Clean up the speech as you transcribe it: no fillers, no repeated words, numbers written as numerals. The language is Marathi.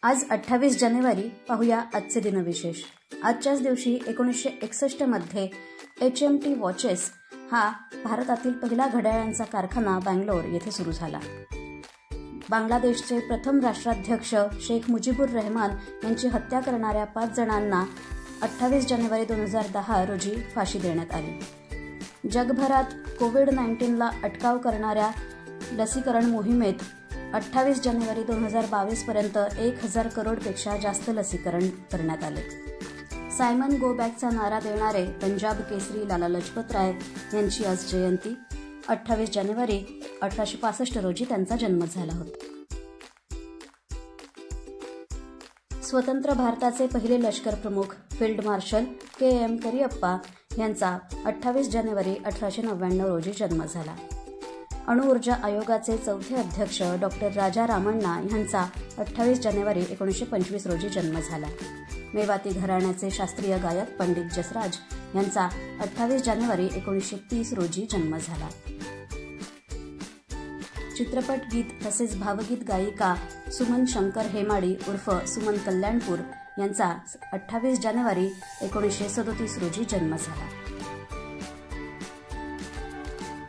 आज 28 जानेवारी. पाहूया आजचे दिनविशेष. आजच्याच दिवशी 1961 मध्ये HMT वॉचेस हा भारतातील पहिला घड्याळांचा कारखाना बंगलोर येथे सुरू झाला. बांगलादेशचे प्रथम राष्ट्राध्यक्ष शेख मुजीबुर रहमान यांची हत्या करणाऱ्या 5 जणांना 28 जानेवारी 2010 रोजी फाशी देण्यात आली. जगभरात कोविड-19ला अटकाव करणाऱ्या लसीकरण मोहिमेत 28 जानेवारी 2022 पर्यंत 1000 करोडपेक्षा जास्त लसीकरण करण्यात आले. सायमन गो बॅकचा नारा देणारे पंजाब केसरी लाला लजपत राय यांची आज जयंती. 28 जानेवारी 1865 रोजी त्यांचा जन्म झाला होता. स्वतंत्र भारताचे पहिले लष्कर प्रमुख फील्ड मार्शल KM करियप्पा यांचा 28 जानेवारी 1899 रोजी जन्म झाला. अणुऊर्जा आयोगाचे चौथे अध्यक्ष डॉक्टर राजा रामण्णा यांचा 28 जानेवारी 1925 रोजी जन्म झाला. मेवाती घराण्याचे शास्त्रीय गायक पंडित जसराज यांचा 28 जानेवारी 1930 रोजी जन्म झाला. चित्रपट गीत तसेच भावगीत गायिका सुमन शंकर हेमाडी उर्फ सुमन कल्याणपूर यांचा 28 जानेवारी 1937 रोजी जन्म झाला.